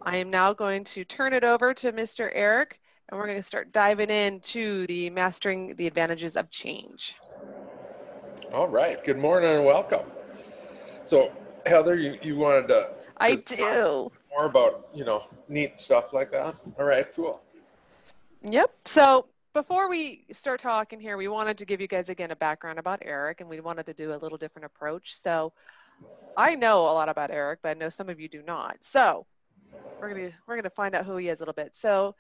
I am now going to turn it over to Mr. Eric, and we're going to start diving into the Mastering the Advantages of Change. All right. Good morning and welcome. So, Heather, you wanted to just talk more about, neat stuff like that? All right, cool. Yep. So before we start talking here, we wanted to give you guys again a background about Eric, and we wanted to do a little different approach. So I know a lot about Eric, but I know some of you do not. So we're gonna find out who he is a little bit. So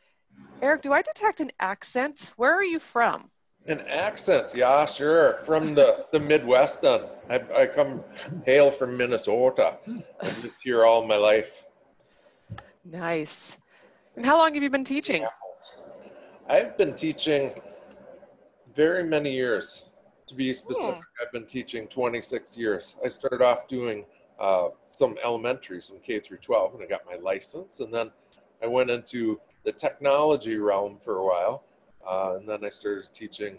Eric, do I detect an accent? Where are you from? An accent, yeah, sure. From the Midwest then. I hail from Minnesota. I've lived here all my life. Nice. And how long have you been teaching? I've been teaching very many years. To be specific, I've been teaching 26 years. I started off doing some elementary, some K through 12, and I got my license. And then I went into the technology realm for a while. And then I started teaching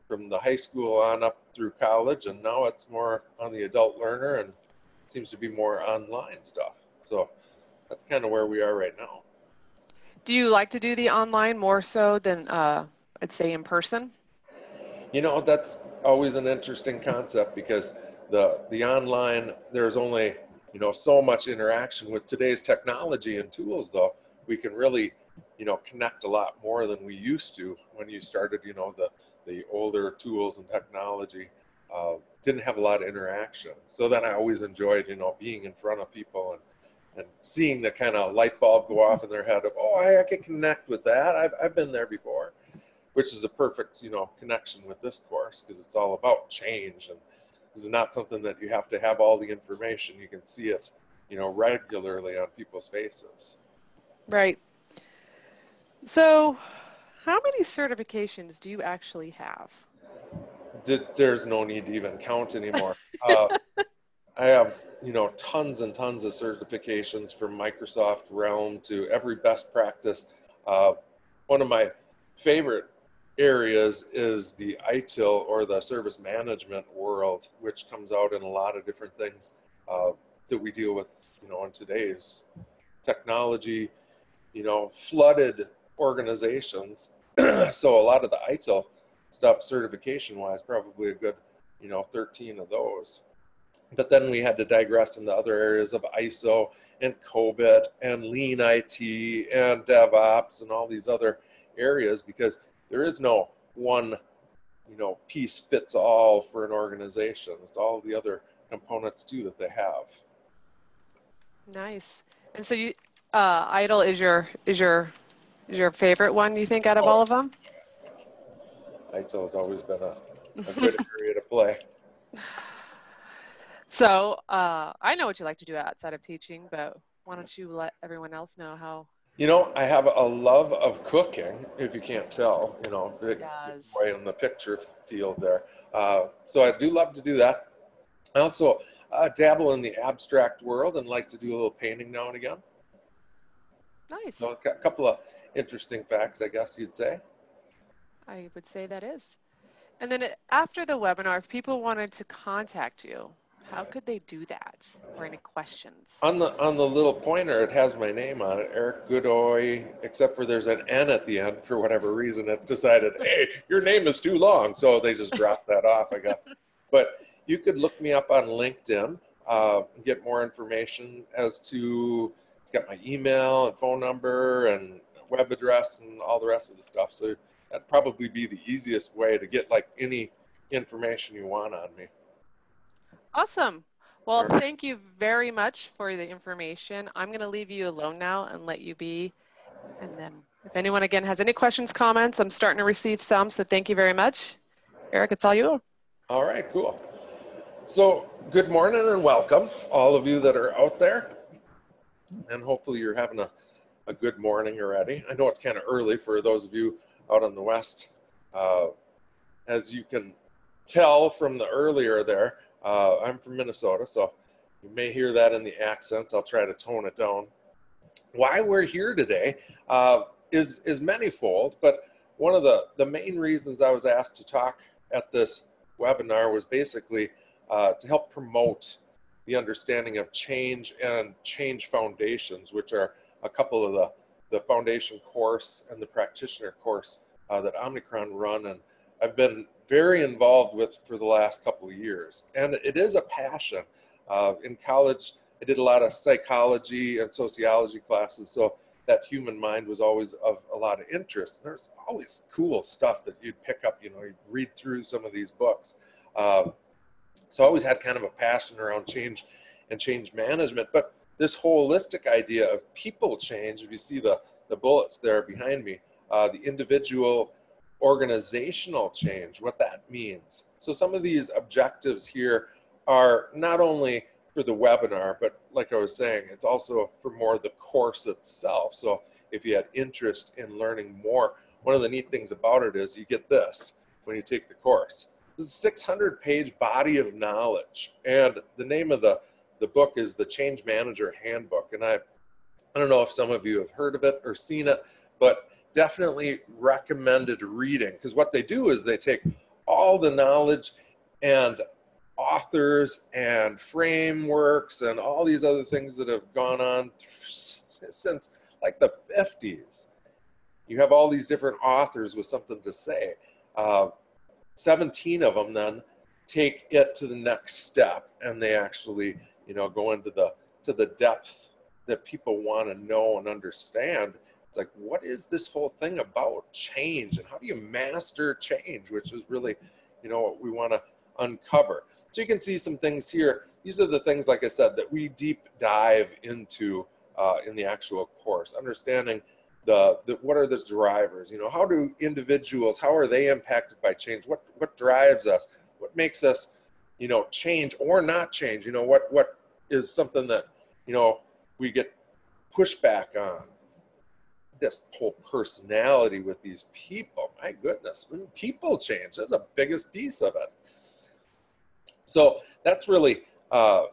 from the high school on up through college. And now it's more on the adult learner and seems to be more online stuff. So that's kind of where we are right now. Do you like to do the online more so than, I'd say, in person? That's always an interesting concept because the online, there's only, so much interaction. With today's technology and tools, though, we can really, connect a lot more than we used to when you started, the older tools and technology didn't have a lot of interaction. So then I always enjoyed, being in front of people and seeing the kind of light bulb go off in their head of, oh, I can connect with that. I've been there before. Which is a perfect, connection with this course because it's all about change, and this is not something that you have to have all the information. You can see it, regularly on people's faces. Right. So, how many certifications do you actually have? There's no need to even count anymore. I have, tons and tons of certifications from Microsoft Realm to every best practice. One of my favorite areas is the ITIL, or the service management world, which comes out in a lot of different things that we deal with, in today's technology, flooded organizations. So a lot of the ITIL stuff, certification wise, probably a good, 13 of those. But then we had to digress into other areas of ISO and COBIT and Lean IT and DevOps and all these other areas, because there is no one, piece fits all for an organization. It's all the other components too that they have. Nice. And so you, ITIL is your favorite one, you think, out of all of them? ITIL has always been a good area to play. So I know what you like to do outside of teaching, but why don't you let everyone else know how? I have a love of cooking, if you can't tell, big boy in the picture field there. So I do love to do that. I also dabble in the abstract world and like to do a little painting now and again. Nice. So a couple of interesting facts, I guess you'd say. I would say that is. And then after the webinar, if people wanted to contact you, how could they do that, or any questions? On the little pointer, it has my name on it, Eric Godoy, except for there's an N at the end. For whatever reason, it decided, hey, your name is too long, so they just dropped that off, I guess. But you could look me up on LinkedIn and get more information as to, it's got my email and phone number and web address and all the rest of the stuff. So that'd probably be the easiest way to get like any information you want on me. Awesome. Well, thank you very much for the information. I'm going to leave you alone now and let you be. And then if anyone, again, has any questions, comments, I'm starting to receive some. So thank you very much. Eric, it's all you. All right, cool. So good morning and welcome, all of you that are out there. And hopefully you're having a good morning already. I know it's kind of early for those of you out on the West. As you can tell from the earlier there, I'm from Minnesota, so you may hear that in the accent. I'll try to tone it down. Why we're here today is manifold, but one of the main reasons I was asked to talk at this webinar was basically to help promote the understanding of change and change foundations, which are a couple of the foundation course and the practitioner course that Omnikron run, and I've been very involved with for the last couple of years. And it is a passion. In college, I did a lot of psychology and sociology classes, so that human mind was always of a lot of interest. There's always cool stuff that you'd pick up, you'd read through some of these books. So I always had kind of a passion around change and change management. But this holistic idea of people change, if you see the bullets there behind me, the individual organizational change, what that means. So some of these objectives here are not only for the webinar, but like I was saying, it's also for more the course itself. So if you had interest in learning more, one of the neat things about it is you get this when you take the course. This is a 600-page body of knowledge, and the name of the book is the Change Manager Handbook. And I don't know if some of you have heard of it or seen it, but definitely recommended reading, because what they do is they take all the knowledge and authors and frameworks and all these other things that have gone on since like the 50s. You have all these different authors with something to say. 17 of them then take it to the next step, and they actually, go into the depth that people want to know and understand. It's like, what is this whole thing about change, and how do you master change, which is really, what we want to uncover. So you can see some things here. These are the things, like I said, that we deep dive into in the actual course, understanding what are the drivers, how do individuals, how are they impacted by change? What drives us? What makes us, change or not change? What is something that, we get pushback on? This whole personality with these people, my goodness, people change. That's the biggest piece of it. So that's really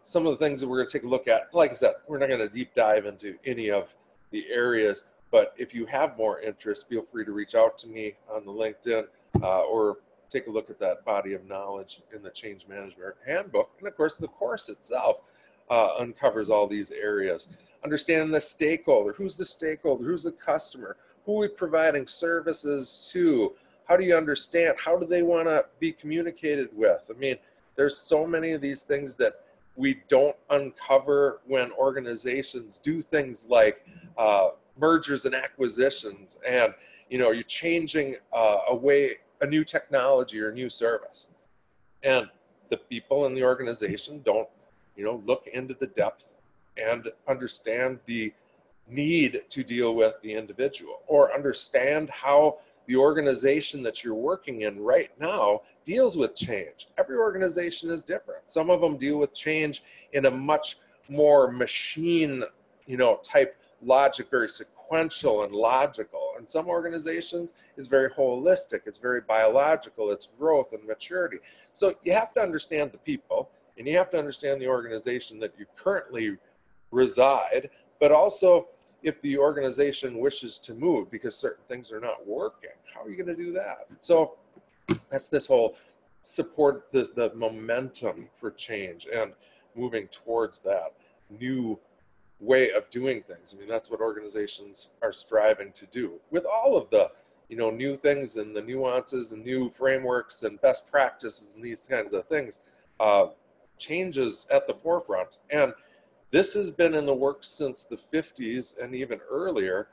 some of the things that we're going to take a look at. Like I said, we're not going to deep dive into any of the areas, but if you have more interest, feel free to reach out to me on the LinkedIn or take a look at that body of knowledge in the Change Management Handbook. And of course, the course itself uncovers all these areas. Understanding the stakeholder. Who's the stakeholder? Who's the customer? Who are we providing services to? How do you understand? How do they want to be communicated with? I mean, there's so many of these things that we don't uncover when organizations do things like mergers and acquisitions, and you're changing a new technology or a new service, and the people in the organization don't look into the depth and understand the need to deal with the individual, or understand how the organization that you're working in right now deals with change. Every organization is different. Some of them deal with change in a much more machine, type logic, very sequential and logical. And some organizations is very holistic. It's very biological. It's growth and maturity. So you have to understand the people, and you have to understand the organization that you currently reside, but also if the organization wishes to move because certain things are not working, how are you going to do that? So that's this whole support, the momentum for change and moving towards that new way of doing things. I mean, that's what organizations are striving to do with all of the new things and the nuances and new frameworks and best practices and these kinds of things. Changes at the forefront, and this has been in the works since the 50s and even earlier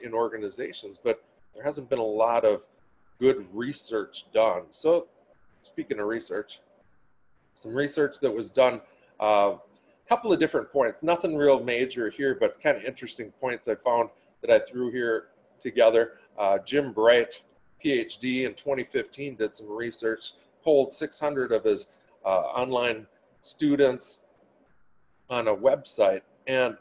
in organizations, but there hasn't been a lot of good research done. So speaking of research, some research that was done, a couple of different points, nothing real major here, but kind of interesting points I found that I threw here together. Jim Bright, PhD in 2015, did some research, polled 600 of his online students on a website, and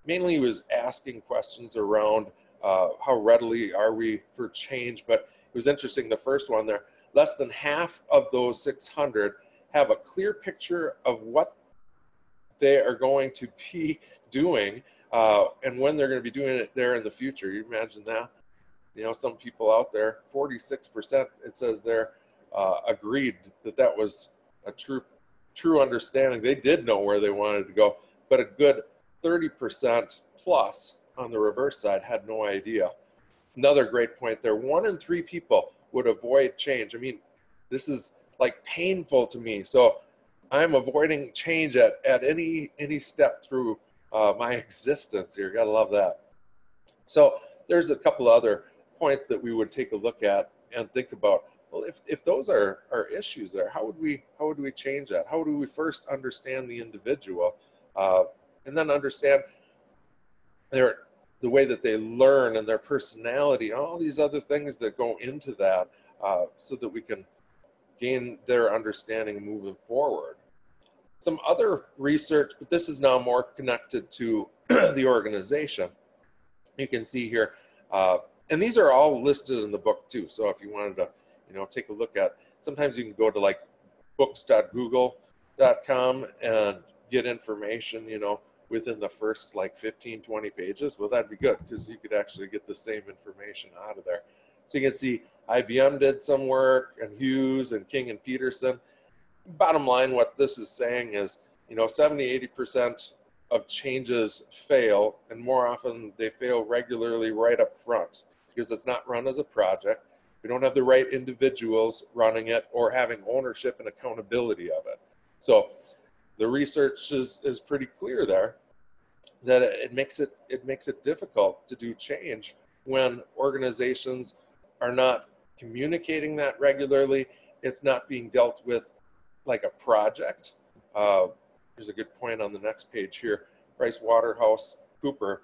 mainly he was asking questions around how readily are we for change. But it was interesting, the first one there, less than half of those 600 have a clear picture of what they are going to be doing and when they're going to be doing it there in the future. You imagine that? Some people out there, 46% it says there, agreed that was a true understanding. They did know where they wanted to go, but a good 30% plus on the reverse side had no idea. Another great point there, 1 in 3 people would avoid change. I mean, this is like painful to me. So I'm avoiding change at any step through my existence here. Gotta love that. So there's a couple other points that we would take a look at and think about. Well, if those are issues there, how would we change that? How do we first understand the individual, and then understand the way that they learn and their personality, and all these other things that go into that, so that we can gain their understanding moving forward. Some other research, but this is now more connected to the organization. You can see here, and these are all listed in the book too. So if you wanted to, take a look at, sometimes you can go to like books.google.com and get information, within the first like 15, 20 pages. Well, that'd be good because you could actually get the same information out of there. So you can see IBM did some work, and Hughes and King and Peterson. Bottom line, what this is saying is, 70-80% of changes fail, and more often they fail regularly right up front because it's not run as a project. We don't have the right individuals running it or having ownership and accountability of it. So the research is pretty clear there that it makes it difficult to do change when organizations are not communicating that regularly. It's not being dealt with like a project. There's a good point on the next page here. PricewaterhouseCoopers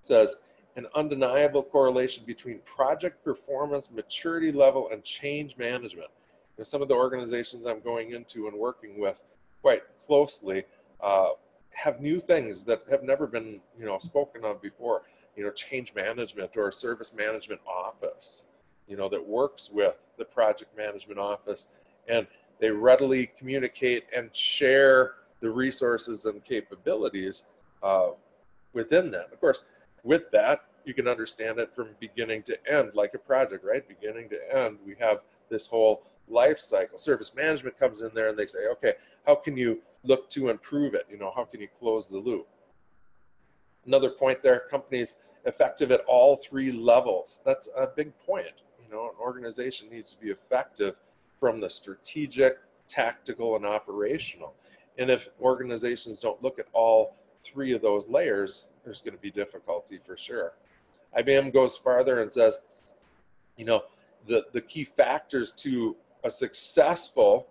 says, an undeniable correlation between project performance, maturity level, and change management. Some of the organizations I'm going into and working with quite closely have new things that have never been, spoken of before. Change management or a service management office, that works with the project management office, and they readily communicate and share the resources and capabilities within that. Of course, with that, you can understand it from beginning to end, like a project, right? Beginning to end, we have this whole life cycle. Service management comes in there and they say, okay, how can you look to improve it? How can you close the loop? Another point there, companies effective at all 3 levels. That's a big point. An organization needs to be effective from the strategic, tactical, and operational. And if organizations don't look at all 3 of those layers, there's going to be difficulty for sure. IBM goes farther and says, the key factors to a successful,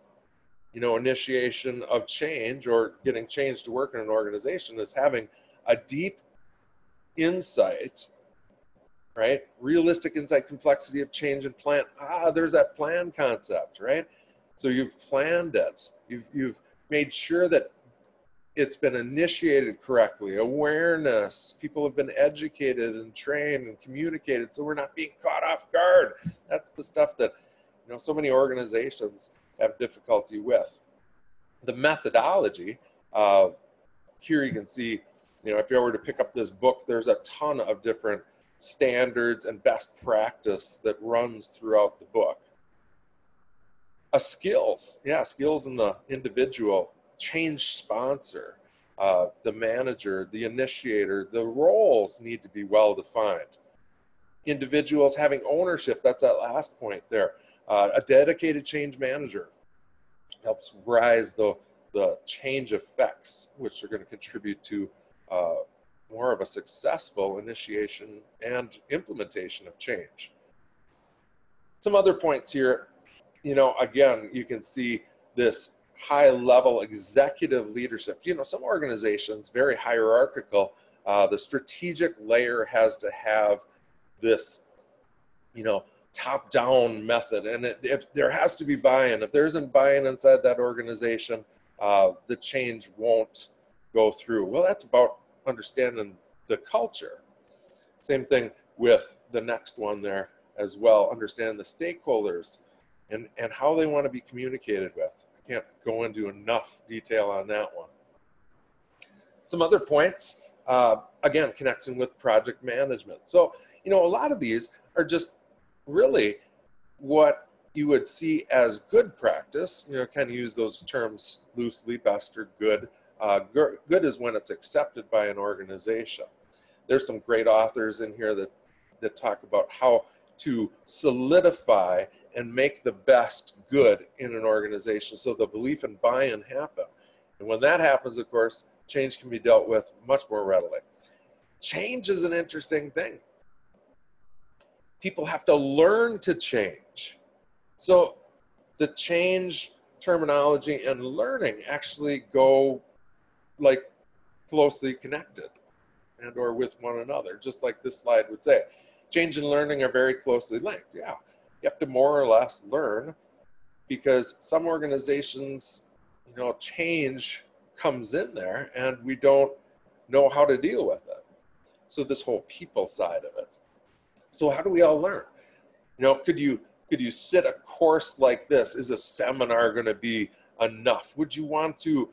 initiation of change or getting change to work in an organization is having a deep insight, right? Realistic insight, complexity of change, and plan. There's that plan concept, right? So you've planned it. You've made sure that it's been initiated correctly, awareness, people have been educated and trained and communicated, so we're not being caught off guard. That's the stuff that, so many organizations have difficulty with. The methodology, here you can see, if you were to pick up this book, there's a ton of different standards and best practice that runs throughout the book. Skills in the individual, change sponsor, the manager, the initiator, the roles need to be well defined. Individuals having ownership, that's that last point there. A dedicated change manager helps rise the change effects, which are going to contribute to more of a successful initiation and implementation of change. Some other points here, again, you can see this high-level executive leadership. Some organizations, very hierarchical, the strategic layer has to have this, top-down method, and if there has to be buy-in. If there isn't buy-in inside that organization, the change won't go through. Well, that's about understanding the culture. Same thing with the next one there as well, understand the stakeholders and how they want to be communicated with. I can't go into enough detail on that one. Some other points, again, connecting with project management. So, a lot of these are just really what you would see as good practice, kind of use those terms loosely, best or good. Good is when it's accepted by an organization. there's some great authors in here that talk about how to solidify and make the best good in an organization so the belief and buy-in happen. And when that happens, of course, change can be dealt with much more readily. Change is an interesting thing. People have to learn to change. So the change terminology and learning actually go like closely connected and or with one another, just like this slide would say. Change and learning are very closely linked. Yeah, you have to more or less learn, because some organizations, change comes in there and we don't know how to deal with it. So this whole people side of it. So how do we all learn? Could you sit a course like this? Is a seminar going to be enough? Would you want to,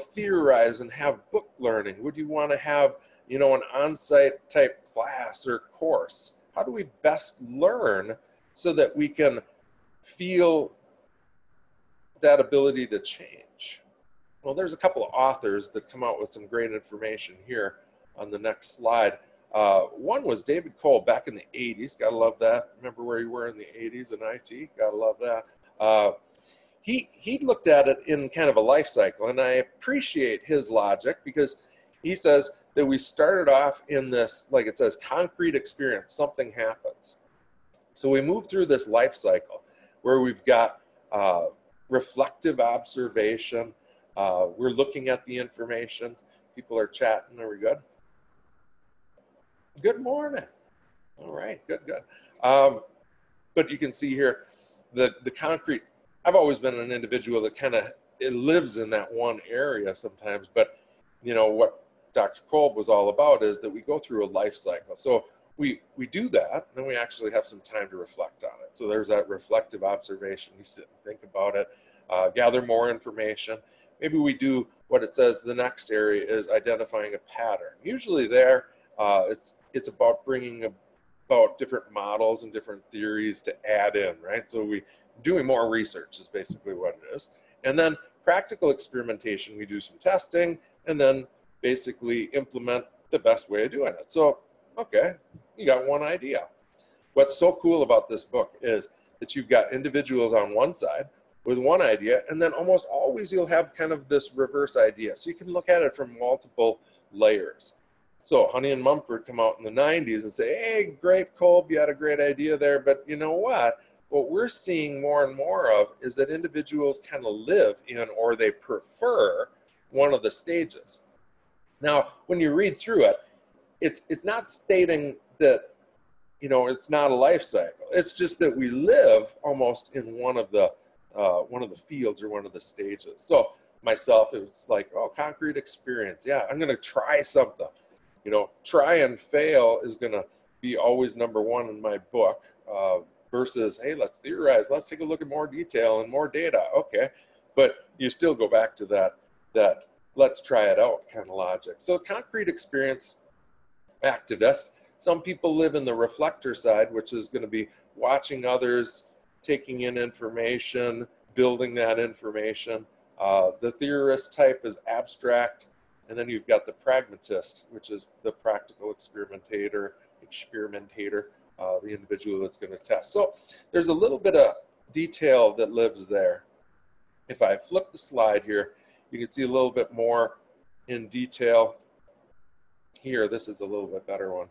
theorize and have book learning? Would you want to have, an on-site type class or course? How do we best learn so that we can feel that ability to change? Well, there's a couple of authors that come out with some great information here on the next slide. One was David Cole back in the 80s. Gotta love that. Remember where you were in the 80s in IT? Gotta love that. He looked at it in kind of a life cycle, and I appreciate his logic, because he says that we started off in this, like it says, concrete experience. Something happens. So we move through this life cycle where we've got reflective observation. We're looking at the information. People are chatting. Are we good? Good morning. All right, good. But you can see here the concrete. I've always been an individual that kind of lives in that one area sometimes, but what Dr. Kolb was all about is that we go through a life cycle. So we do that, and then we actually have some time to reflect on it. So there's that reflective observation. We sit and think about it, gather more information. Maybe we do what it says the next area is identifying a pattern. Usually there, it's about bringing about different models and different theories to add in, right? So we doing more research is basically what it is. And then practical experimentation, we do some testing and then basically implement the best way of doing it. So, okay, you got one idea. What's so cool about this book is that you've got individuals on one side with one idea, and then almost always you'll have kind of this reverse idea. So you can look at it from multiple layers. So Honey and Mumford come out in the 90s and say, hey, great, Kolb, you had a great idea there, but you know what? What we're seeing more and more of is that individuals kind of live in, or they prefer, one of the stages. Now, when you read through it, it's not stating that, it's not a life cycle. It's just that we live almost in one of the fields or one of the stages. So myself, it was like, oh, concrete experience. Yeah, I'm going to try something. Try and fail is going to be always number one in my book, versus, hey, let's theorize. Let's take a look at more detail and more data. Okay, but you still go back to that let's try it out kind of logic. So concrete experience activist. Some people live in the reflector side, which is going to be watching others, taking in information, building that information. The theorist type is abstract. And then you've got the pragmatist, which is the practical experimentator, the individual that's going to test. So there's a little bit of detail that lives there. If I flip the slide here, you can see a little bit more in detail. Here, this is a little bit better one.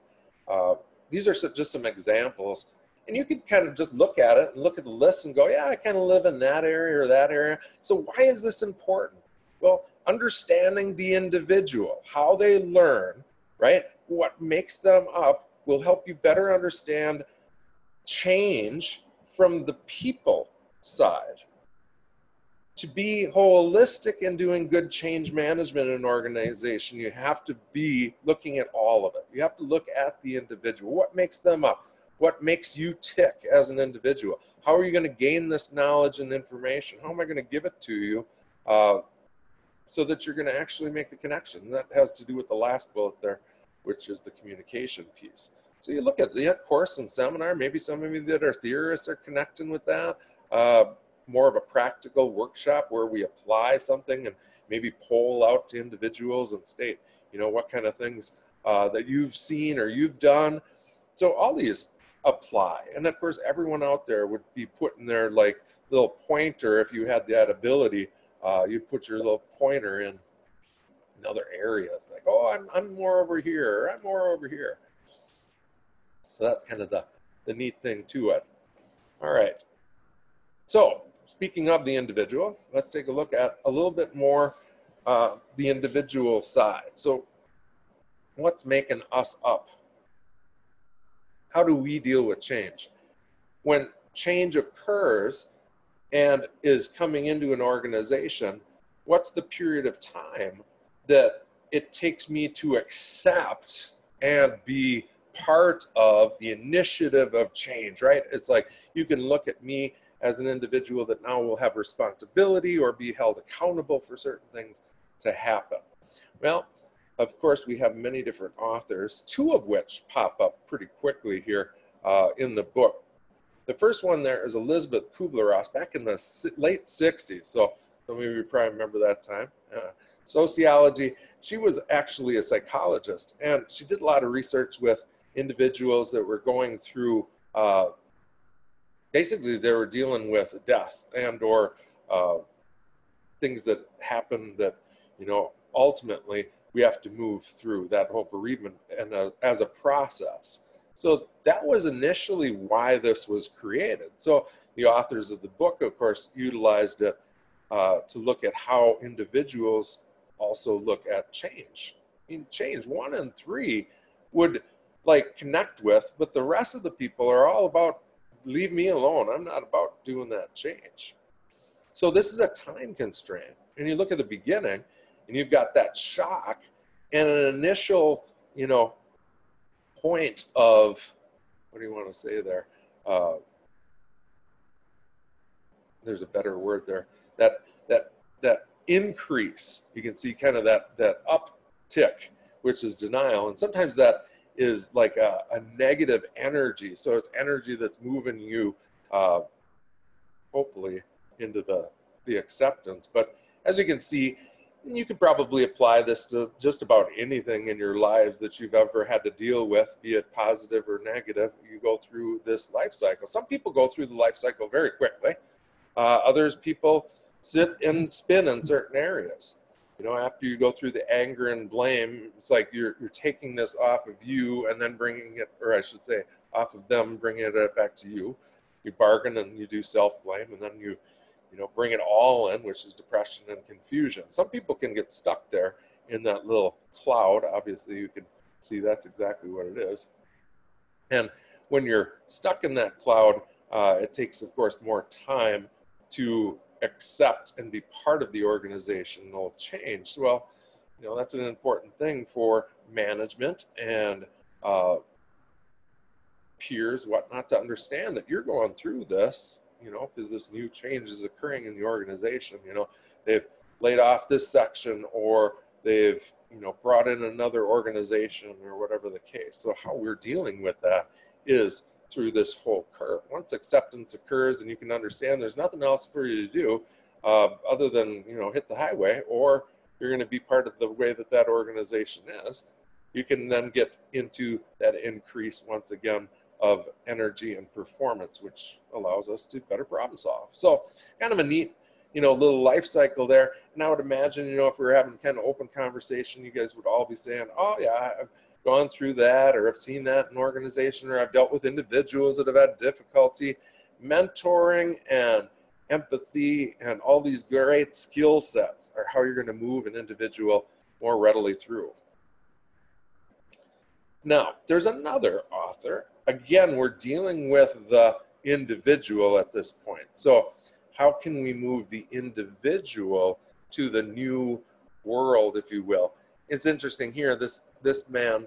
These are just some examples. And you can kind of just look at it and look at the list and go, yeah, I kind of live in that area or that area. So why is this important? Well, understanding the individual, how they learn, right? What makes them up will help you better understand change from the people side. To be holistic in doing good change management in an organization, you have to be looking at all of it. You have to look at the individual. What makes them up? What makes you tick as an individual? How are you going to gain this knowledge and information? How am I going to give it to you so that you're going to actually make the connection? And that has to do with the last bullet there, which is the communication piece. So you look at the course and seminar, maybe some of you that are theorists are connecting with that. More of a practical workshop where we apply something and maybe poll out to individuals and state, what kind of things that you've seen or you've done. So all these apply. And of course, everyone out there would be putting their like little pointer. If you had that ability, you'd put your little pointer in another area. It's like, oh, I'm more over here, or I'm more over here. So that's kind of the neat thing to it. All right. So speaking of the individual, let's take a look at a little bit more the individual side. So what's making us up? How do we deal with change? When change occurs and is coming into an organization, what's the period of time that it takes me to accept and be part of the initiative of change, right? It's like you can look at me as an individual that now will have responsibility or be held accountable for certain things to happen. Well, of course, we have many different authors, two of which pop up pretty quickly here in the book. The first one there is Elizabeth Kubler-Ross back in the late 60s. So some of you probably remember that time. Sociology. She was actually a psychologist, and she did a lot of research with individuals that were going through, basically they were dealing with death and or things that happen that, you know, ultimately we have to move through that whole bereavement and as a process. So that was initially why this was created. So the authors of the book, of course, utilized it to look at how individuals also look at change. I mean, change 1 and 3 would like connect with, but the rest of the people are all about leave me alone. I'm not about doing that change. So this is a time constraint. And you look at the beginning and you've got that shock and an initial, you know, point of, what do you want to say there? There's a better word there. That increase, you can see kind of that uptick, which is denial. And sometimes that is like a negative energy. So it's energy that's moving you, hopefully, into the acceptance. But as you can see, you could probably apply this to just about anything in your lives that you've ever had to deal with, be it positive or negative. You go through this life cycle. Some people go through the life cycle very quickly. Others people sit and spin in certain areas. You know, after you go through the anger and blame, it's like you're taking this off of you and then bringing it, or I should say, off of them, bringing it back to you. You bargain and you do self-blame, and then you bring it all in, which is depression and confusion. Some people can get stuck there in that little cloud. Obviously, you can see that's exactly what it is. And when you're stuck in that cloud, it takes, of course, more time to accept and be part of the organizational change. Well, you know, that's an important thing for management and peers, whatnot, to understand that you're going through this, you know, because this new change is occurring in the organization. You know, they've laid off this section, or they've, you know, brought in another organization, or whatever the case. So how we're dealing with that is through this whole curve. Once acceptance occurs and you can understand there's nothing else for you to do other than, you know, hit the highway, or you're going to be part of the way that that organization is, you can then get into that increase once again of energy and performance, which allows us to better problem solve. So kind of a neat, you know, little life cycle there. And I would imagine, you know, if we were having kind of open conversation, you guys would all be saying, oh yeah, I've gone through that, or I've seen that in an organization, or I've dealt with individuals that have had difficulty. Mentoring and empathy and all these great skill sets are how you're going to move an individual more readily through. Now, there's another author. Again, we're dealing with the individual at this point. So how can we move the individual to the new world, if you will? It's interesting here, this man,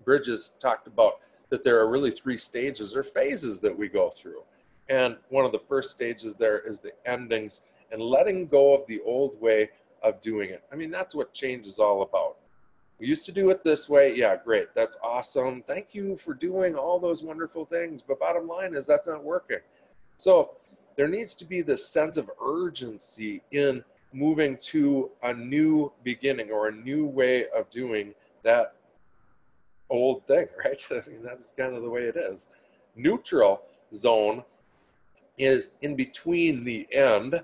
Bridges, talked about that there are really 3 stages or phases that we go through. And one of the first stages there is the endings and letting go of the old way of doing it. I mean, that's what change is all about. We used to do it this way. Yeah, great. That's awesome. Thank you for doing all those wonderful things. But bottom line is that's not working. So there needs to be this sense of urgency in moving to a new beginning or a new way of doing that old thing, right? I mean, that's kind of the way it is. Neutral zone is in between the end.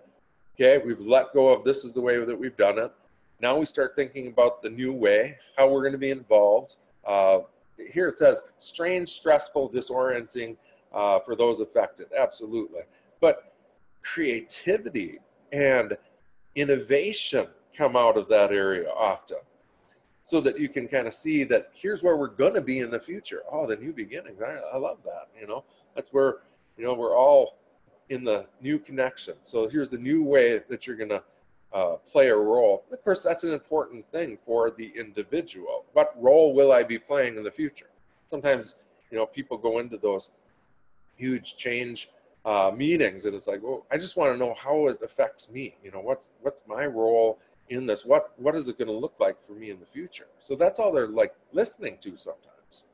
Okay, we've let go of this is the way that we've done it. Now we start thinking about the new way, how we're going to be involved. Here it says strange, stressful, disorienting for those affected. Absolutely. But creativity and innovation come out of that area often, so that you can kind of see that here's where we're going to be in the future. Oh, the new beginnings. I love that. That's where, we're all in the new connection. So here's the new way that you're going to play a role. Of course, that's an important thing for the individual. What role will I be playing in the future? Sometimes, people go into those huge change meetings, and it's like, well, I just want to know how it affects me. What's my role in this? What is it going to look like for me in the future? So that's all they're like listening to sometimes.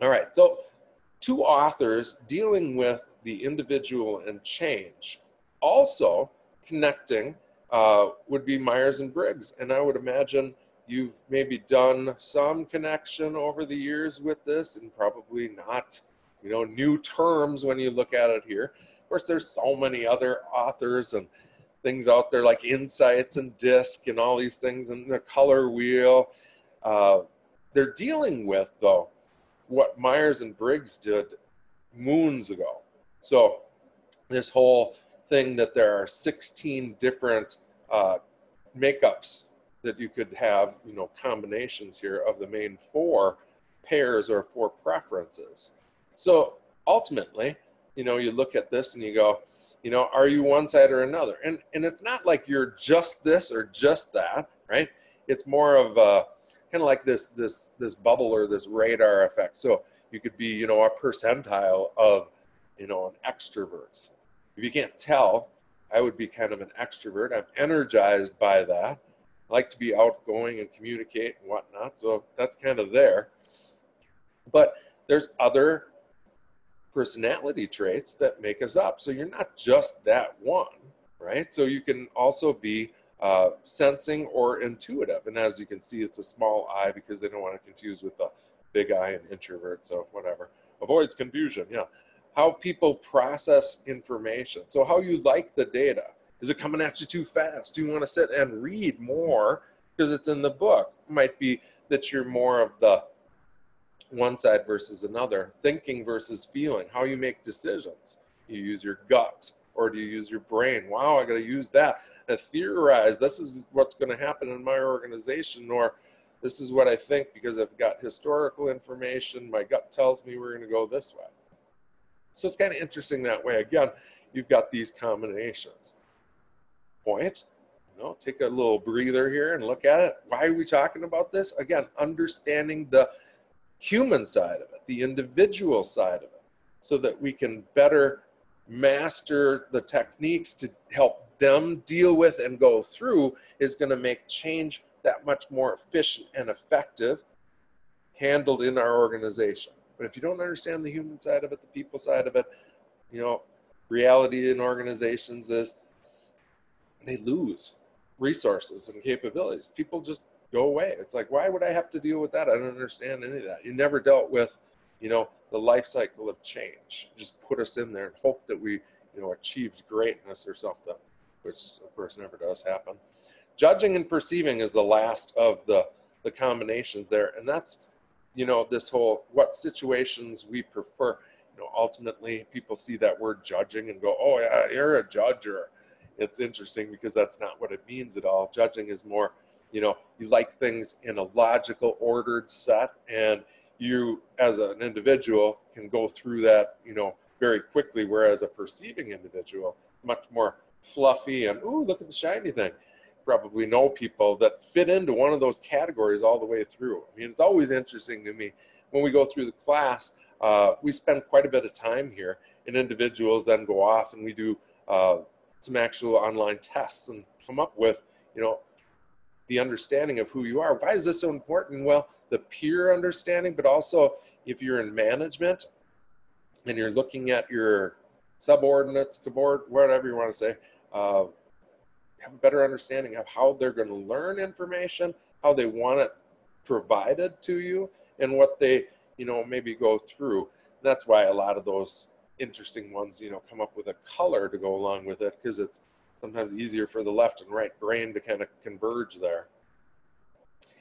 All right, so two authors dealing with the individual and change. Also connecting would be Myers and Briggs, and I would imagine you've maybe done some connection over the years with this, and probably not, new terms when you look at it here. Of course, there's so many other authors and things out there like Insights and Disc and all these things, and the color wheel. They're dealing with, though, what Myers and Briggs did moons ago. So this whole thing that there are 16 different makeups that you could have, combinations here of the main 4 pairs or 4 preferences. So ultimately, you look at this and you go, are you one side or another? And it's not like you're just this or just that, right? It's more of kind of like this bubble or this radar effect. So you could be, a percentile of, an extrovert. If you can't tell, I would be kind of an extrovert. I'm energized by that. I like to be outgoing and communicate and whatnot. So that's kind of there. But there's other personality traits that make us up. So you're not just that one, right? So you can also be sensing or intuitive. And as you can see, it's a small I because they don't want to confuse with the big I and introvert. So whatever. Avoids confusion. Yeah. How people process information. So how you like the data. Is it coming at you too fast? Do you want to sit and read more because it's in the book? It might be that you're more of the one side versus another, thinking versus feeling, how you make decisions. You use your gut, or do you use your brain? Wow, I got to use that and theorize. This is what's going to happen in my organization, or this is what I think because I've got historical information. My gut tells me we're going to go this way. So it's kind of interesting that way. Again, you've got these combinations. Point. Take a little breather here and look at it. Why are we talking about this? Again, understanding the human side of it, the individual side of it, so that we can better master the techniques to help them deal with and go through is going to make change that much more efficient and effective handled in our organization. But if you don't understand the human side of it, the people side of it, reality in organizations is they lose resources and capabilities. People just go away. It's like, why would I have to deal with that? I don't understand any of that. You never dealt with, the life cycle of change. Just put us in there and hope that we, achieved greatness or something, which of course never does happen. Judging and perceiving is the last of the combinations there. And that's, this whole, what situations we prefer. Ultimately people see that word judging and go, oh yeah, you're a judger. It's interesting because that's not what it means at all. Judging is more, you like things in a logical, ordered set, and you, as an individual, can go through that, very quickly, whereas a perceiving individual, much more fluffy and, ooh, look at the shiny thing. Probably know people that fit into one of those categories all the way through. I mean, it's always interesting to me when we go through the class, we spend quite a bit of time here, and individuals then go off and we do some actual online tests and come up with, the understanding of who you are. Why is this so important? Well, the peer understanding, but also if you're in management and you're looking at your subordinates, whatever you want to say, have a better understanding of how they're going to learn information, how they want it provided to you and what they, maybe go through. And that's why a lot of those interesting ones, come up with a color to go along with it, because it's sometimes easier for the left and right brain to kind of converge there.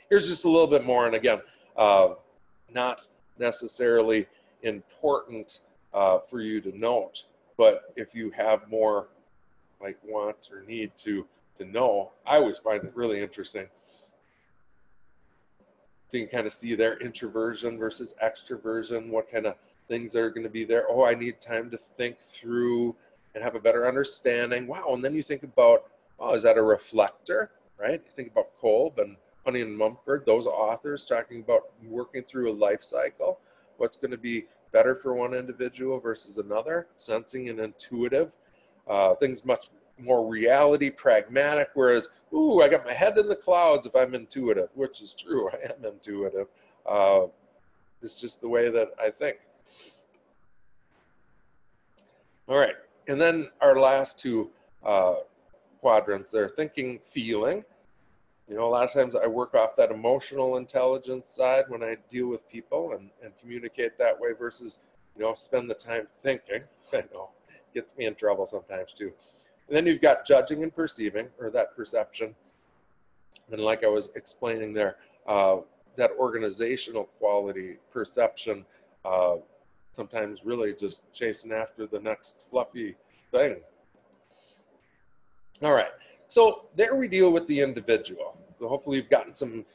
Here's just a little bit more, and again, not necessarily important for you to note, but if you have more like want or need to know, I always find it really interesting. So you can kind of see their introversion versus extroversion, what kind of things are going to be there. Oh, I need time to think through and have a better understanding. Wow. And then you think about, oh, is that a reflector, right? You think about Kolb and Honey and Mumford, those authors talking about working through a life cycle, what's going to be better for one individual versus another, sensing and intuitive, things much more reality, pragmatic, whereas, ooh, I got my head in the clouds if I'm intuitive, which is true, I am intuitive. It's just the way that I think. All right, and then our last two quadrants there, thinking, feeling. A lot of times I work off that emotional intelligence side when I deal with people and communicate that way versus, spend the time thinking. I know, gets me in trouble sometimes too. And then you've got judging and perceiving, or that perception. And like I was explaining there, that organizational quality, perception, sometimes really just chasing after the next fluffy thing. All right, so there we deal with the individual. So hopefully you've gotten some,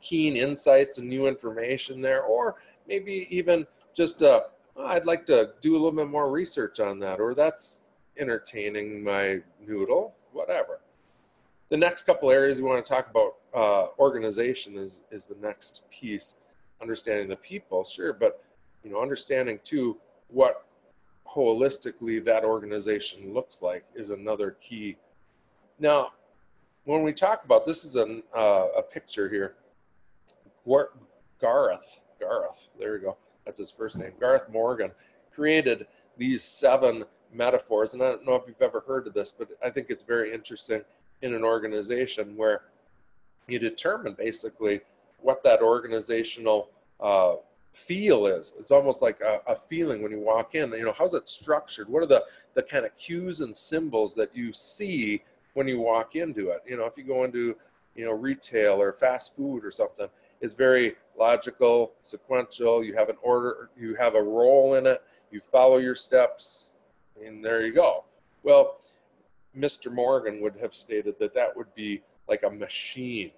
keen insights and new information there, or maybe even just, I'd like to do a little bit more research on that, or that's entertaining my noodle, whatever. The next couple areas we want to talk about, organization is the next piece. Understanding the people, sure, but understanding too what holistically that organization looks like is another key. Now, when we talk about, this is a picture here. Gareth, there we go. That's his first name. Gareth Morgan created these 7 metaphors, and I don't know if you've ever heard of this, but I think it's very interesting in an organization where you determine basically what that organizational feel is. It's almost like a feeling when you walk in. How's it structured? What are the kind of cues and symbols that you see when you walk into it? If you go into retail or fast food or something, it's very logical, sequential. You have an order, you have a role in it, you follow your steps, and there you go. Well, Mr. Morgan would have stated that would be like a machine.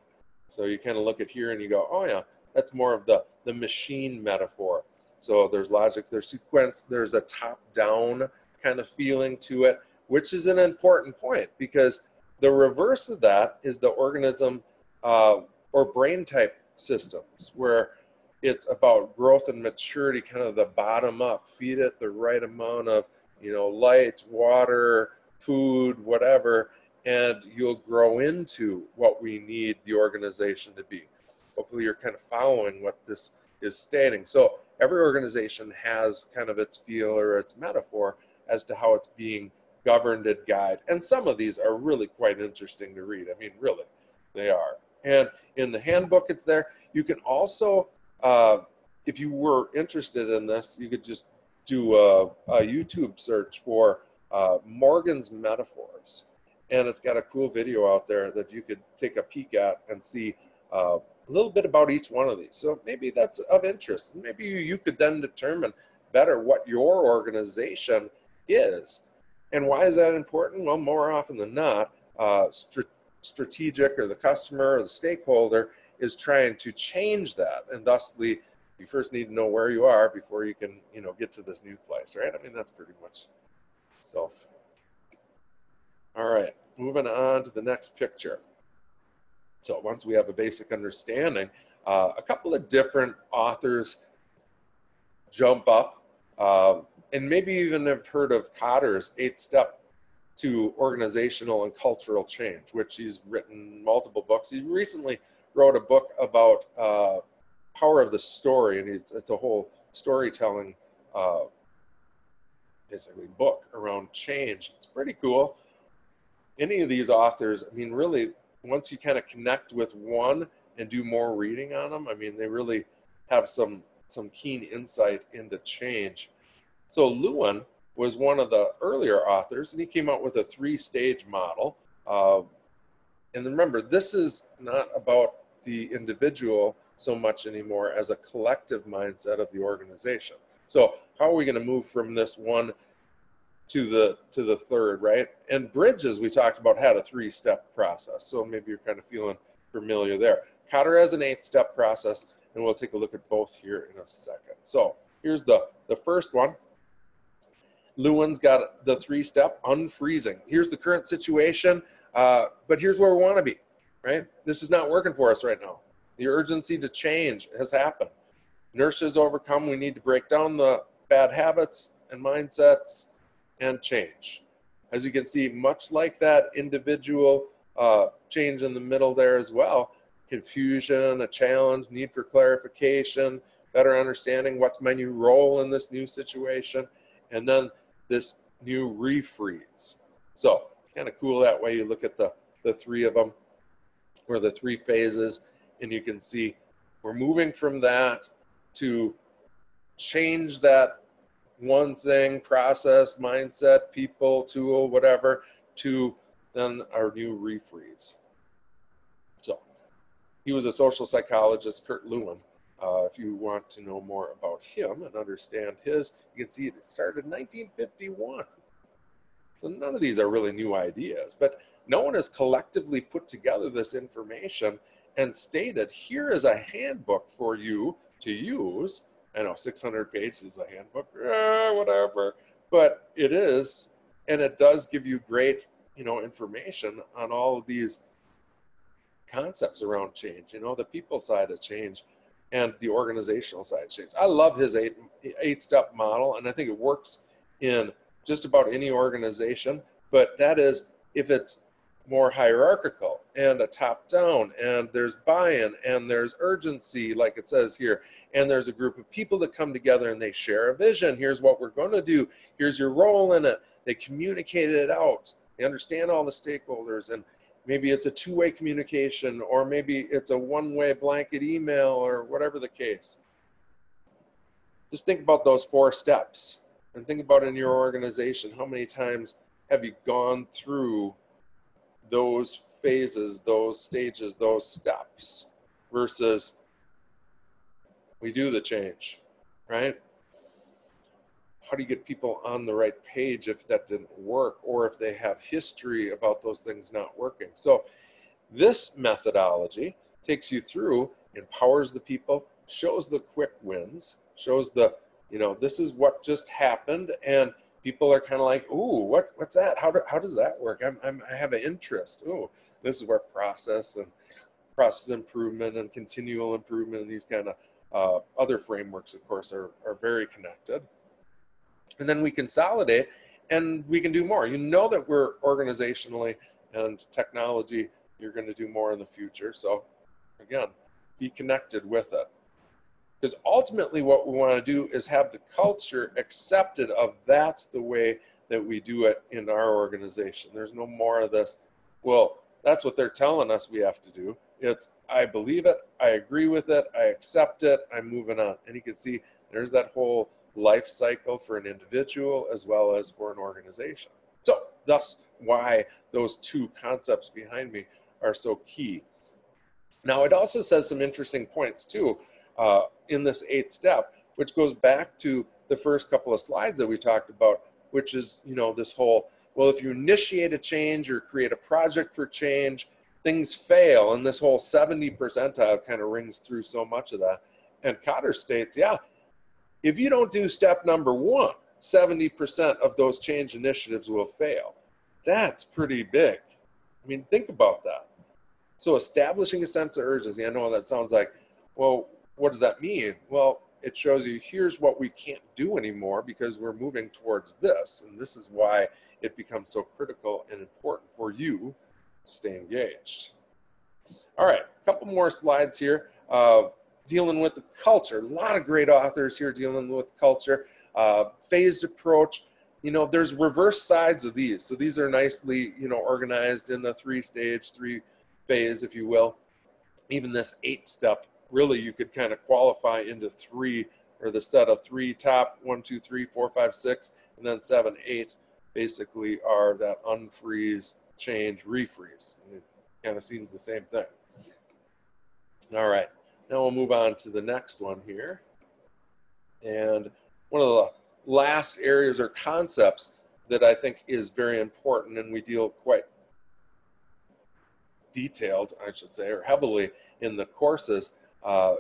So you kind of look at here and you go, oh yeah, that's more of the machine metaphor. So there's logic, there's sequence, there's a top-down kind of feeling to it, which is an important point, because the reverse of that is the organism or brain type systems, where it's about growth and maturity, kind of the bottom up, feed it the right amount of light, water, food, whatever, and you'll grow into what we need the organization to be. Hopefully you're kind of following what this is stating. So every organization has kind of its feel or its metaphor as to how it's being governed and guided. And some of these are really quite interesting to read. I mean, really, they are. And in the handbook, it's there. You can also, if you were interested in this, you could just do a YouTube search for Morgan's Metaphors. And it's got a cool video out there that you could take a peek at and see a little bit about each one of these. So maybe that's of interest. Maybe you could then determine better what your organization is. And why is that important? Well, more often than not, strategic or the customer or the stakeholder is trying to change that. And thusly, you first need to know where you are before you can, get to this new place, right? I mean, that's pretty much self. All right, moving on to the next picture. So once we have a basic understanding, a couple of different authors jump up, and maybe even have heard of Kotter's 8-Step to Organizational and Cultural Change, which he's written multiple books. He recently wrote a book about power of the story, and it's a whole storytelling basically book around change. It's pretty cool. Any of these authors, I mean, really, once you kind of connect with one and do more reading on them. I mean, they really have some keen insight into change. So Lewin was one of the earlier authors, and he came out with a 3-stage model. And remember, this is not about the individual so much anymore as a collective mindset of the organization. So how are we going to move from this one to the third, right? And Bridges, we talked about, had a 3-step process. So maybe you're kind of feeling familiar there. Cotter has an 8-step process, and we'll take a look at both here in a second. So here's the first one. Lewin's got the 3-step unfreezing. Here's the current situation, but here's where we want to be, right? This is not working for us right now. The urgency to change has happened. Inertia is overcome. We need to break down the bad habits and mindsets and change. As you can see, much like that individual change in the middle there as well, confusion, a challenge, need for clarification, better understanding what's my new role in this new situation, and then this new refreeze. So it's kind of cool that way. You look at the 3 of them, or the 3 phases, and you can see we're moving from that to change that one thing, process, mindset, people, tool, whatever, to then our new refreeze. So he was a social psychologist, Kurt Lewin. If you want to know more about him and understand his, you can see it started in 1951. So none of these are really new ideas, but no one has collectively put together this information and stated, here is a handbook for you to use. I know 600 pages a handbook, whatever, but it is, and it does give you great, information on all of these concepts around change, the people side of change and the organizational side of change. I love his 8-step model, and I think it works in just about any organization, but that is if it's more hierarchical and a top-down, and there's buy-in and there's urgency, like it says here, and there's a group of people that come together and they share a vision. Here's what we're going to do. Here's your role in it. They communicate it out. They understand all the stakeholders, and maybe it's a 2-way communication, or maybe it's a 1-way blanket email, or whatever the case. Just think about those 4 steps, and think about in your organization, how many times have you gone through those phases, those stages, those steps, versus we do the change, right? How do you get people on the right page if that didn't work, or if they have history about those things not working? So this methodology takes you through, empowers the people, shows the quick wins, shows the, this is what just happened, and people are kind of like, ooh, what's that? How does that work? I have an interest. Ooh, this is where process improvement and continual improvement and these kind of other frameworks, of course, are very connected. And then we consolidate, and we can do more. That we're organizationally and technology, you're going to do more in the future. So again, be connected with it. Because ultimately what we want to do is have the culture accepted of that's the way that we do it in our organization. There's no more of this, well, that's what they're telling us we have to do. It's, I believe it, I agree with it, I accept it, I'm moving on. And you can see there's that whole life cycle for an individual as well as for an organization. So thus why those 2 concepts behind me are so key. Now it also says some interesting points too in this 8th step, which goes back to the first couple of slides that we talked about, which is, this whole, well, if you initiate a change or create a project for change, things fail. And this whole 70 percentile kind of rings through so much of that. And Cotter states, yeah, if you don't do step number 1, 70% of those change initiatives will fail. That's pretty big. I mean, think about that. So establishing a sense of urgency, I know that sounds like, well, what does that mean? Well, it shows you here's what we can't do anymore because we're moving towards this. And this is why it becomes so critical and important for you to stay engaged. All right, a couple more slides here. Dealing with the culture. A lot of great authors here dealing with culture. Phased approach. There's reverse sides of these. So these are nicely, organized in the 3-stage, 3-phase, if you will. even this 8-step, really you could kind of qualify into 3, or the set of 3 top, 1, 2, 3, 4, 5, 6, and then 7, 8 basically are that unfreeze, change, refreeze. And it kind of seems the same thing. All right, now we'll move on to the next one here. And one of the last areas or concepts that I think is very important, and we deal quite detailed, I should say, or heavily in the courses,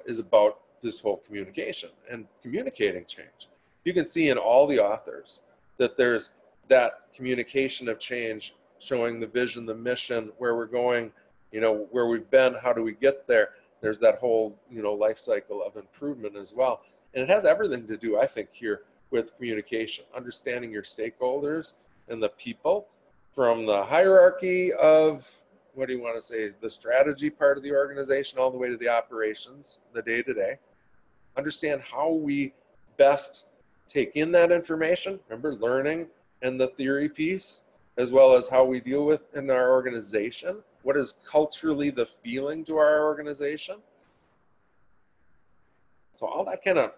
is about this whole communication and communicating change. You can see in all the authors that there's that communication of change, showing the vision, the mission, where we're going, where we've been, how do we get there. There's that whole, life cycle of improvement as well. And it has everything to do, I think, here with communication, understanding your stakeholders and the people, from the hierarchy of, what do you want to say, the strategy part of the organization, all the way to the operations, the day-to-day. Understand how we best take in that information, remember, learning and the theory piece, as well as how we deal with in our organization. What is culturally the feeling to our organization? So all that kind of,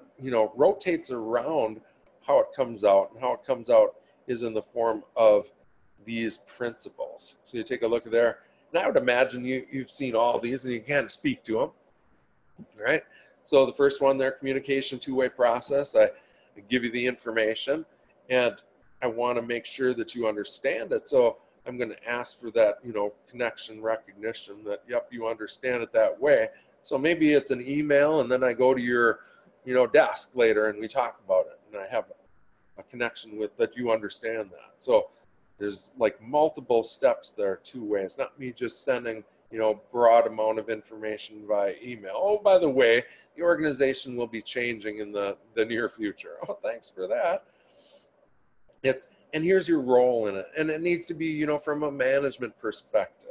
rotates around how it comes out, and how it comes out is in the form of these principles. So you take a look there, and I would imagine you've seen all these and you can kind of speak to them, right? So the first one there, communication, two-way process. I give you the information, and I want to make sure that you understand it. So I'm going to ask for that, connection, recognition that, yep, you understand it that way. So maybe it's an email, and then I go to your, desk later and we talk about it, and I have a connection with that, you understand that. So there's like multiple steps there, two ways, not me just sending, broad amount of information via email. Oh, by the way, the organization will be changing in the near future. Oh, thanks for that. And here's your role in it. And it needs to be, from a management perspective.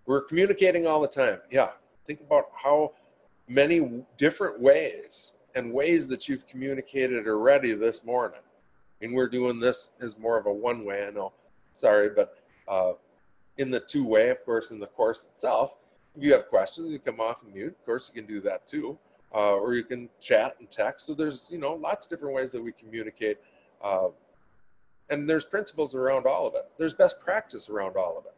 We're communicating all the time. Yeah. Think about how many different ways and ways that you've communicated already this morning. And we're doing this as more of a one-way, I know, sorry, but in the two-way, of course, in the course itself, if you have questions, you come off and mute. Of course, you can do that too. Or you can chat and text. So there's, lots of different ways that we communicate. And there's principles around all of it. There's best practice around all of it.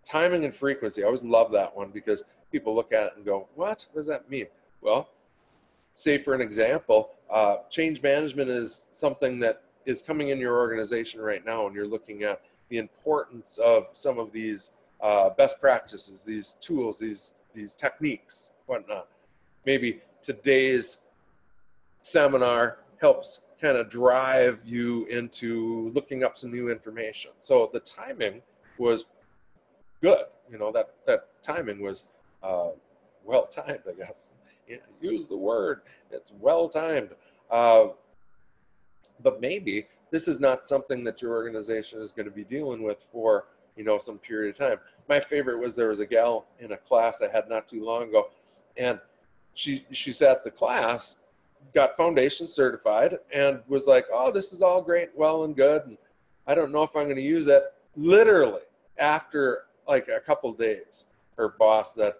Timing and frequency. I always love that one, because people look at it and go, what does that mean? Well, say for an example, change management is something that is coming in your organization right now, and you're looking at the importance of some of these best practices, these tools, these techniques, whatnot. Maybe today's seminar helps kind of drive you into looking up some new information. So the timing was good. That timing was well timed, I guess. Yeah, use the word. It's well timed. But maybe this is not something that your organization is going to be dealing with for some period of time. My favorite was, there was a gal in a class I had not too long ago, and she sat the class, got foundation certified, and was like, oh, this is all great, well and good, and I don't know if I'm going to use it. Literally after like a couple days, her boss said,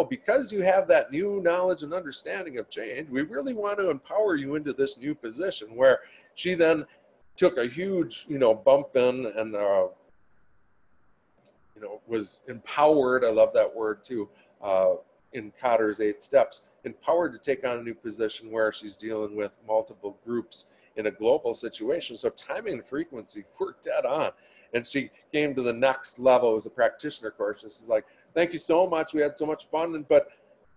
because you have that new knowledge and understanding of change, we really want to empower you into this new position, where she then took a huge, bump in and, was empowered. I love that word too, in Kotter's 8 steps, empowered to take on a new position where she's dealing with multiple groups in a global situation. So timing and frequency were dead on. And she came to the next level. It was a practitioner course. She's like, thank you so much. We had so much fun. But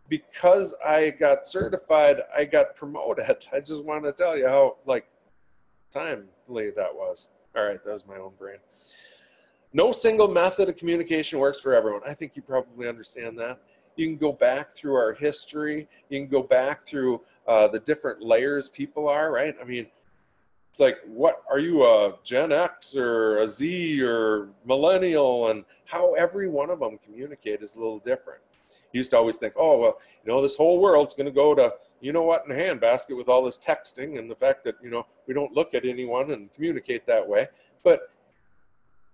because I got certified, I got promoted. I just want to tell you how timely that was. All right, that was my own brain. No single method of communication works for everyone. I think you probably understand that. You can go back through our history. You can go back through the different layers people are, right? I mean, it's like, what are you, a Gen X or a Z or millennial? And how every one of them communicate is a little different. You used to always think, oh, well, this whole world's going to go to, in a handbasket with all this texting and the fact that, we don't look at anyone and communicate that way. But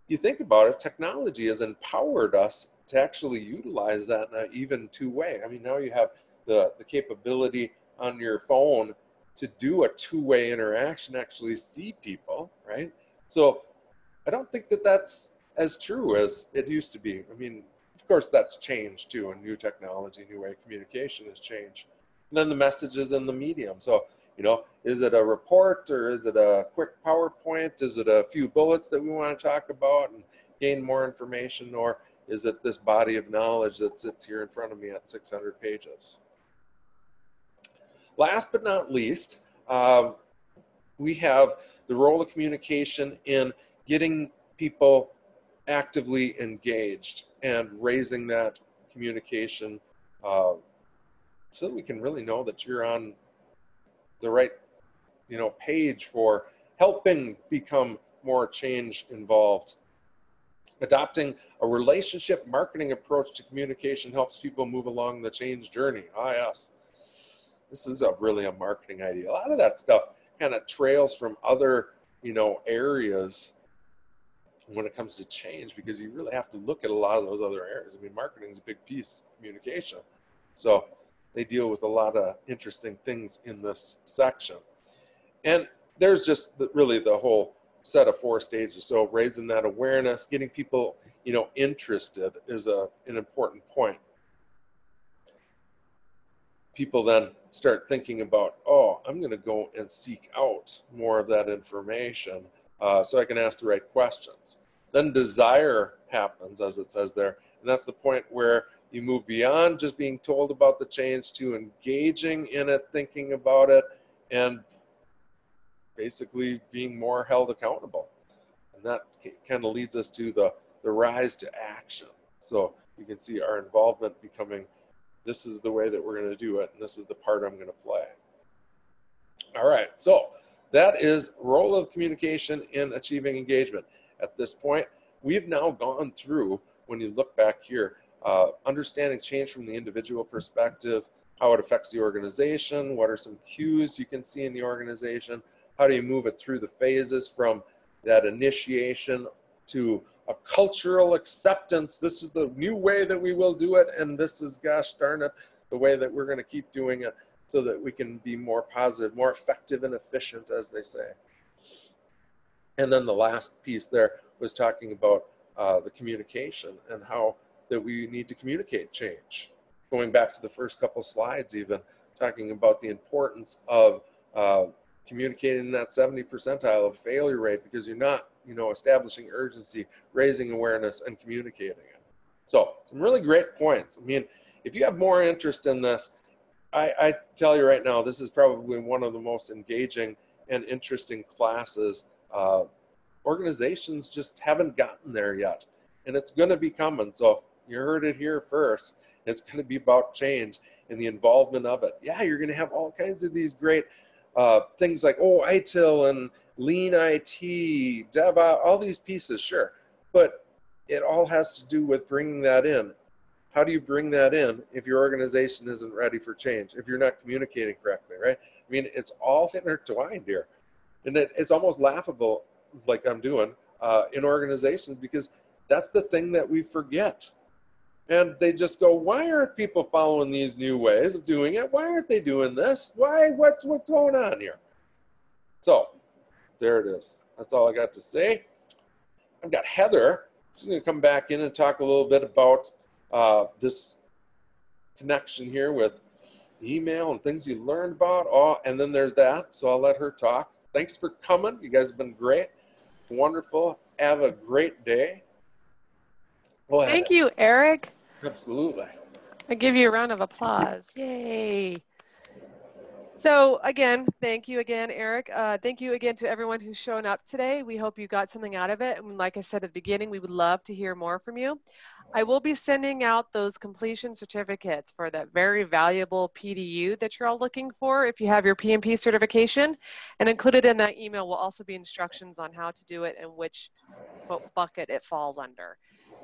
you think about it, technology has empowered us to actually utilize that in an even two-way. I mean, now you have the capability on your phone to do a two-way interaction, actually see people, right? So I don't think that that's as true as it used to be. I mean, of course, that's changed too, and new technology, new way of communication has changed. And then the messages and the medium. So, you know, is it a report or is it a quick PowerPoint? Is it a few bullets that we want to talk about and gain more information? Or is it this body of knowledge that sits here in front of me at 600 pages? Last but not least, we have the role of communication in getting people actively engaged and raising that communication so that we can really know that you're on the right, you know, page for helping become more change involved. Adopting a relationship marketing approach to communication helps people move along the change journey. Ah, yes. This is really a marketing idea. A lot of that stuff kind of trails from other, you know, areas when it comes to change, because you really have to look at a lot of those other areas. I mean, marketing is a big piece of communication. So they deal with a lot of interesting things in this section. And there's just really the whole set of 4 stages. So raising that awareness, getting people, you know, interested is an important point. People then start thinking about, oh, I'm going to go and seek out more of that information so I can ask the right questions. Then desire happens, as it says there, and that's the point where you move beyond just being told about the change to engaging in it, thinking about it, and basically being more held accountable. And that kind of leads us to the rise to action. So you can see our involvement becoming, this is the way that we're going to do it, and this is the part I'm going to play. All right, so that is role of communication in achieving engagement. At this point, we've now gone through, when you look back here, understanding change from the individual perspective, how it affects the organization, what are some cues you can see in the organization, how do you move it through the phases from that initiation to a cultural acceptance. This is the new way that we will do it, and this is, gosh darn it, the way that we're going to keep doing it so that we can be more positive, more effective and efficient, as they say. And then the last piece there was talking about the communication and how that we need to communicate change. Going back to the first couple slides even, talking about the importance of communicating in that 70 percentile of failure rate, because you're not, you know, establishing urgency, raising awareness, and communicating it. So some really great points. I mean, if you have more interest in this, I tell you right now, this is probably one of the most engaging and interesting classes. Organizations just haven't gotten there yet, and it's going to be coming. So you heard it here first. It's going to be about change and the involvement of it. Yeah, you're going to have all kinds of these great things like, oh, ITIL and Lean IT, DevOps, all these pieces, sure. But it all has to do with bringing that in. How do you bring that in if your organization isn't ready for change, if you're not communicating correctly, right? I mean, it's all intertwined here. And it's almost laughable, like I'm doing, in organizations, because that's the thing that we forget. And they just go, why aren't people following these new ways of doing it? Why aren't they doing this? Why? What's going on here? So there it is. That's all I got to say. I've got Heather. She's going to come back in and talk a little bit about this connection here with email and things you learned about. Oh, and then there's that. So I'll let her talk. Thanks for coming. You guys have been great. Wonderful. Have a great day. Go ahead. Thank you, Eric. Absolutely. I give you a round of applause. Yay. So again, thank you again, Eric. Thank you again to everyone who's shown up today. We hope you got something out of it. And like I said at the beginning, we would love to hear more from you. I will be sending out those completion certificates for that very valuable PDU that you're all looking for if you have your PMP certification. And included in that email will also be instructions on how to do it and what bucket it falls under.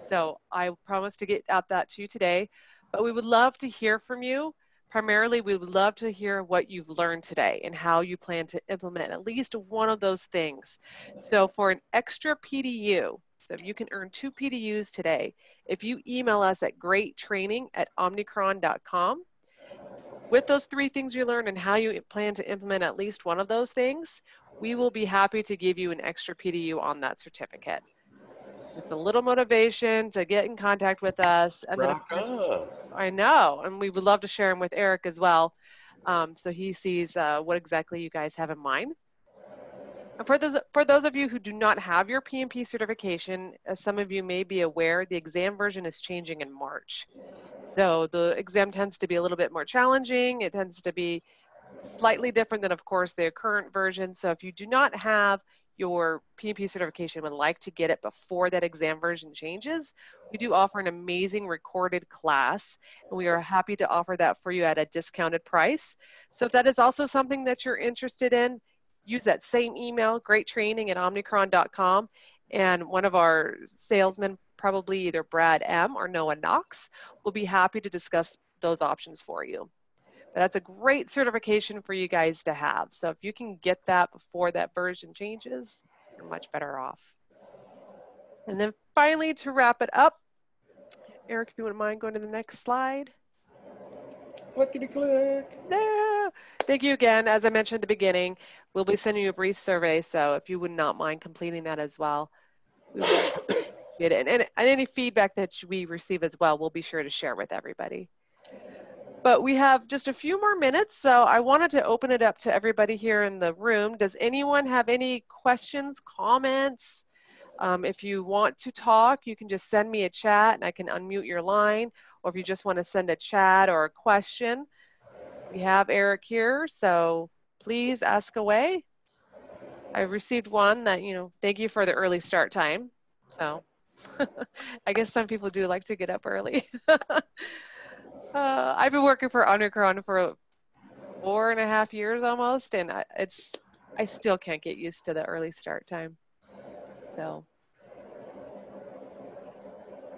So I promise to get out that to you today, but we would love to hear from you. Primarily, we would love to hear what you've learned today and how you plan to implement at least one of those things. So for an extra PDU, So you can earn 2 PDUs today if you email us at greattraining@omnicron.com. With those 3 things you learned and how you plan to implement at least one of those things, we will be happy to give you an extra PDU on that certificate. Just a little motivation to get in contact with us. And then, of Rock course, on. I know, and we would love to share them with Eric as well, so he sees what exactly you guys have in mind. And for those of you who do not have your PMP certification, as some of you may be aware, the exam version is changing in March. So the exam tends to be a little bit more challenging. It tends to be slightly different than, of course, their current version. So if you do not have your PMP certification and would like to get it before that exam version changes, we do offer an amazing recorded class, and we are happy to offer that for you at a discounted price. So if that is also something that you're interested in, use that same email, greattraining@omnicron.com, and one of our salesmen, probably either Brad M. or Noah Knox, will be happy to discuss those options for you. But that's a great certification for you guys to have. So if you can get that before that version changes, you're much better off. And then finally, to wrap it up, Eric, if you wouldn't mind going to the next slide. Clickety click. There. Thank you again. As I mentioned at the beginning, we'll be sending you a brief survey. So if you would not mind completing that as well, we would get it. And any feedback that we receive as well, we'll be sure to share with everybody. But we have just a few more minutes, so I wanted to open it up to everybody here in the room. Does anyone have any questions, comments? If you want to talk, you can just send me a chat and I can unmute your line. Or if you just want to send a chat or a question, we have Eric here, so please ask away. I received one that, thank you for the early start time. So I guess some people do like to get up early. I've been working for Omnicron for 4.5 years almost, and I still can't get used to the early start time. So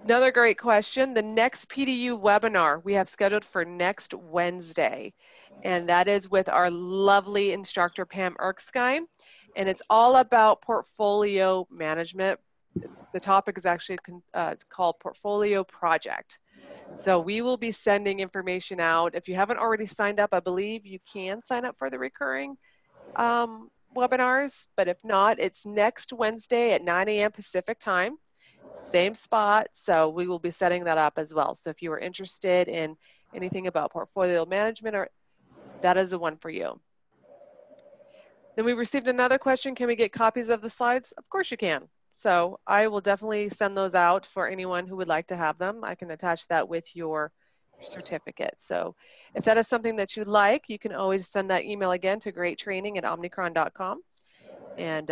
another great question. The next PDU webinar we have scheduled for next Wednesday, and that is with our lovely instructor, Pam Erskine, and it's all about portfolio management. The topic is actually called Portfolio Project. So we will be sending information out. If you haven't already signed up, I believe you can sign up for the recurring webinars, but if not, it's next Wednesday at 9 a.m. Pacific time, same spot. So we will be setting that up as well. So if you are interested in anything about portfolio management, that is the one for you. Then we received another question, can we get copies of the slides? Of course you can. So I will definitely send those out for anyone who would like to have them. I can attach that with your certificate. So if that is something that you'd like, you can always send that email again to greattraining@omnicron.com. And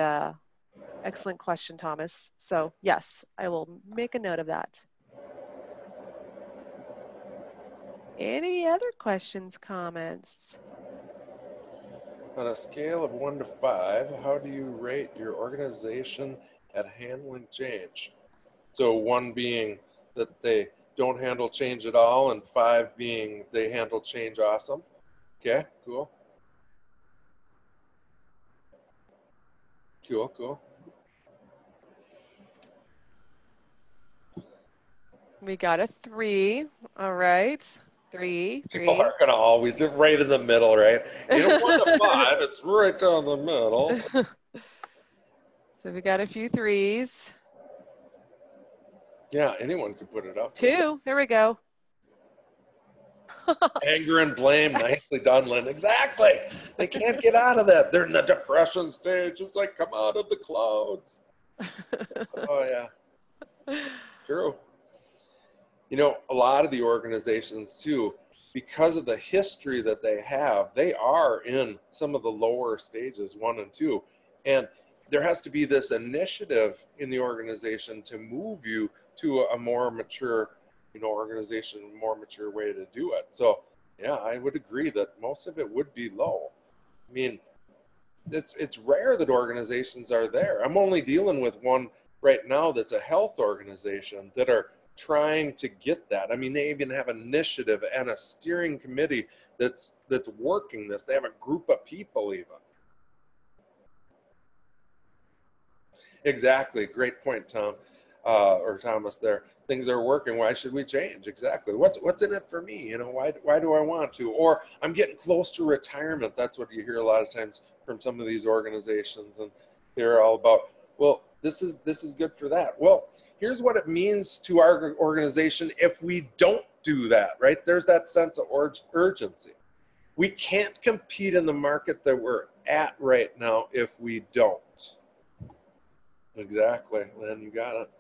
excellent question, Thomas. So yes, I will make a note of that. Any other questions, comments? On a scale of 1 to 5, how do you rate your organization at handling change? So 1 being that they don't handle change at all, and 5 being they handle change awesome. Okay, cool. Cool. We got a 3. All right. 3. People are going to always just right in the middle, right? 1 to 5, it's right down the middle. So we got a few 3s. Yeah, anyone could put it up. 2. There we go. Anger and blame, nicely done, Lynn. Exactly. They can't get out of that. They're in the depression stage. It's like, come out of the clouds. Oh, yeah. It's true. A lot of the organizations, too, because of the history that they have, they are in some of the lower stages, 1 and 2. And there has to be this initiative in the organization to move you to a more mature organization, more mature way to do it. So yeah, I would agree that most of it would be low. I mean, it's rare that organizations are there. I'm only dealing with one right now that's a health organization that are trying to get that. I mean, they even have an initiative and a steering committee that's working this. They have a group of people even. Exactly. Great point, Tom. or Thomas there, things are working. Why should we change? Exactly. What's in it for me? You know, why do I want to? Or I'm getting close to retirement. That's what you hear a lot of times from some of these organizations, and they're all about, well, this is good for that. Well, here's what it means to our organization if we don't do that, right? There's that sense of urgency. We can't compete in the market that we're at right now if we don't. Exactly, Lynn, you got it.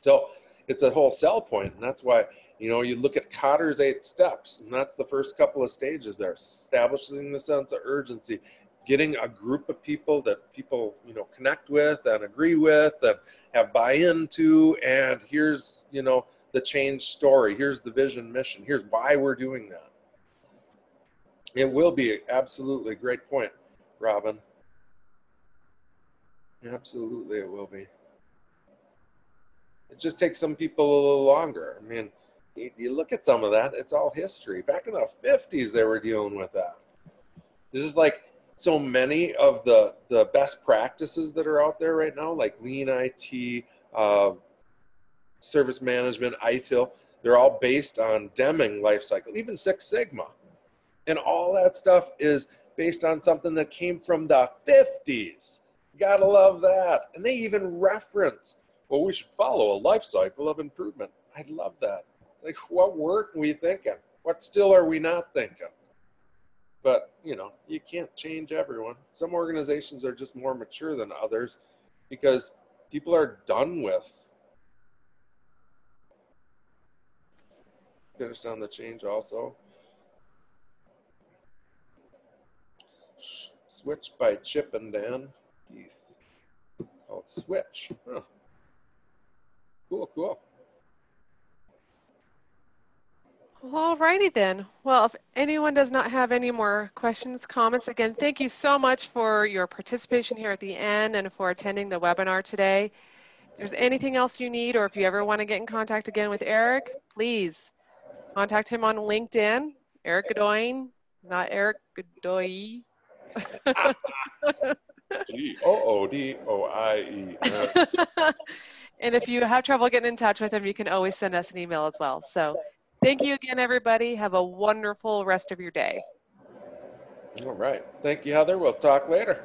So it's a whole sell point, and that's why, you know, you look at Cotter's 8 steps, and that's the first couple of stages there, establishing the sense of urgency, getting a group of people that people, you know, connect with and agree with and have buy-in to, and here's, you know, the change story, here's the vision, mission, here's why we're doing that. It will be absolutely a great point, Robin. Absolutely, it will be. It just takes some people a little longer. I mean, you look at some of that, it's all history. Back in the 50s, they were dealing with that. This is like so many of the best practices that are out there right now, like Lean IT, service management, ITIL, they're all based on Deming life cycle, even Six Sigma. And all that stuff is based on something that came from the 50s. Gotta love that. And they even reference, well, we should follow a life cycle of improvement. I love that. Like, what weren't we thinking? What still are we not thinking? But, you know, you can't change everyone. Some organizations are just more mature than others because people are done with. Finished on the change also. Switch by Chip and Dan Heath. Called Switch. Huh. Cool, cool. Well, alrighty then. Well, if anyone does not have any more questions, comments, again, thank you so much for your participation here at the end and for attending the webinar today. If there's anything else you need, or if you ever want to get in contact again with Eric, please contact him on LinkedIn, Eric Godoy, not Eric Godoy. Godoie. And if you have trouble getting in touch with him, you can always send us an email as well. So thank you again, everybody. Have a wonderful rest of your day. All right. Thank you, Heather. We'll talk later.